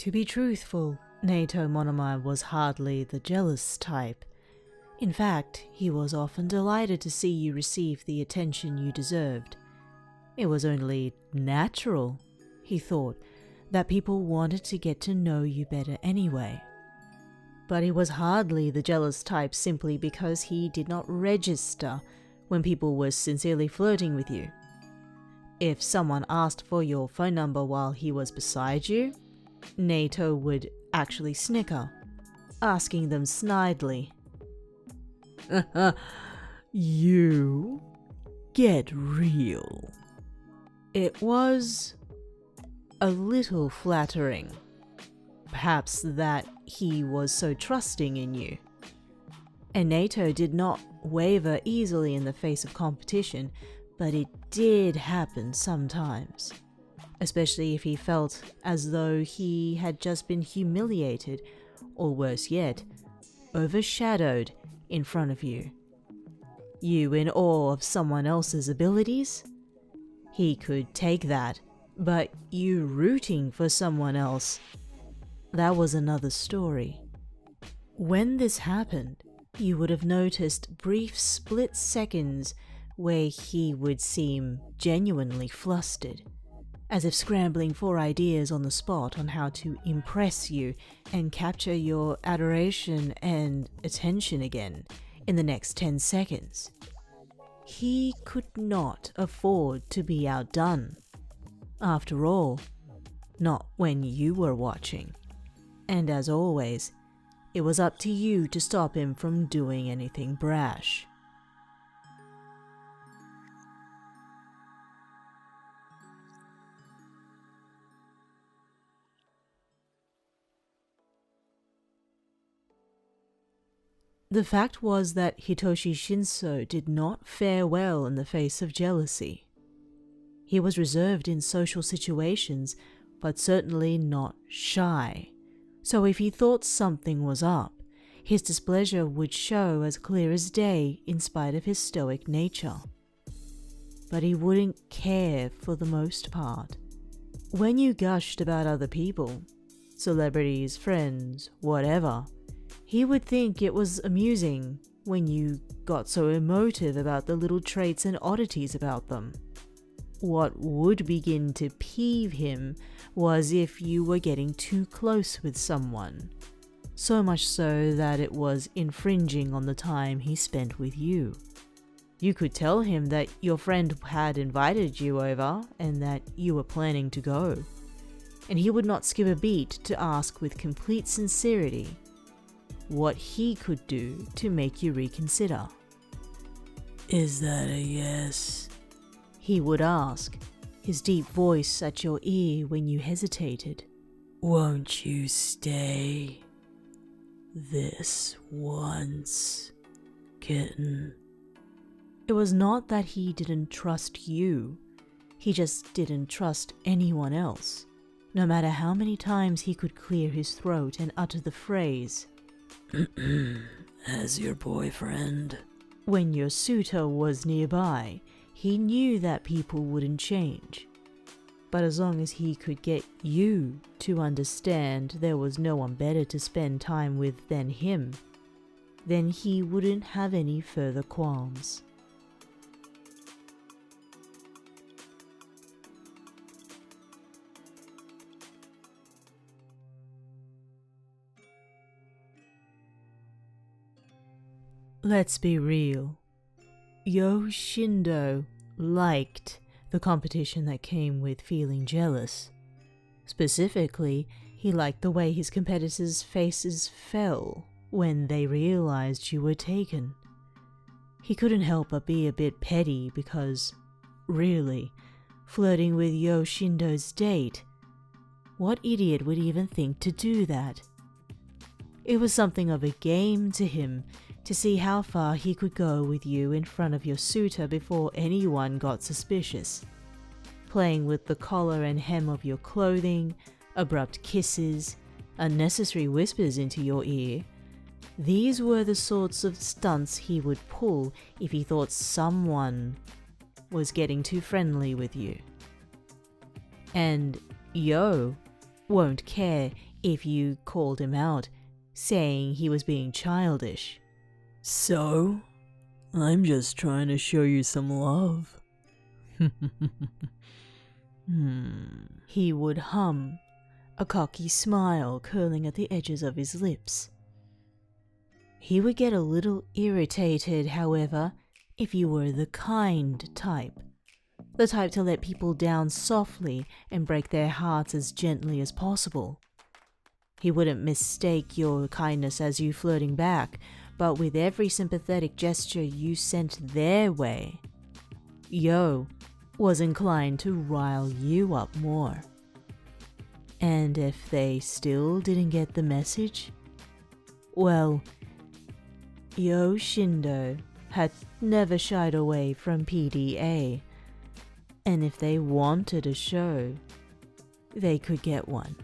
To be truthful, Neito Monoma was hardly the jealous type. In fact, he was often delighted to see you receive the attention you deserved. It was only natural, he thought, that people wanted to get to know you better anyway. But he was hardly the jealous type simply because he did not register when people were sincerely flirting with you. If someone asked for your phone number while he was beside you, Neito would actually snicker, asking them snidely, "You get real." It was a little flattering. Perhaps that he was so trusting in you. And Neito did not waver easily in the face of competition, but it did happen sometimes. Especially if he felt as though he had just been humiliated, or worse yet, overshadowed in front of you. You in awe of someone else's abilities? He could take that, but you rooting for someone else, that was another story. When this happened, you would have noticed brief split seconds where he would seem genuinely flustered, as if scrambling for ideas on the spot on how to impress you and capture your adoration and attention again in the next 10 seconds. He could not afford to be outdone. After all, not when you were watching. And as always, it was up to you to stop him from doing anything brash. The fact was that Hitoshi Shinsou did not fare well in the face of jealousy. He was reserved in social situations, but certainly not shy. So if he thought something was up, his displeasure would show as clear as day in spite of his stoic nature. But he wouldn't care for the most part. When you gushed about other people, celebrities, friends, whatever, he would think it was amusing when you got so emotive about the little traits and oddities about them. What would begin to peeve him was if you were getting too close with someone, so much so that it was infringing on the time he spent with you. You could tell him that your friend had invited you over and that you were planning to go, and he would not skip a beat to ask with complete sincerity what he could do to make you reconsider. "Is that a yes?" he would ask, his deep voice at your ear when you hesitated. "Won't you stay this once, kitten?" It was not that he didn't trust you, he just didn't trust anyone else, no matter how many times he could clear his throat and utter the phrase, "As your boyfriend." When your suitor was nearby, he knew that people wouldn't change. But as long as he could get you to understand there was no one better to spend time with than him, then he wouldn't have any further qualms. Let's be real. Yo Shindou liked the competition that came with feeling jealous. Specifically, he liked the way his competitors' faces fell when they realized you were taken. He couldn't help but be a bit petty because, really, flirting with Yo Shindou's date, what idiot would even think to do that? It was something of a game to him to see how far he could go with you in front of your suitor before anyone got suspicious. Playing with the collar and hem of your clothing, abrupt kisses, unnecessary whispers into your ear. These were the sorts of stunts he would pull if he thought someone was getting too friendly with you. And Yo won't care if you called him out, saying he was being childish. So, I'm just trying to show you some love. He would hum, a cocky smile curling at the edges of his lips. He would get a little irritated, however, if you were the kind type. The type to let people down softly and break their hearts as gently as possible. He wouldn't mistake your kindness as you flirting back, but with every sympathetic gesture you sent their way, Yo was inclined to rile you up more. And if they still didn't get the message, well, Yo Shindou had never shied away from PDA, and if they wanted a show, they could get one.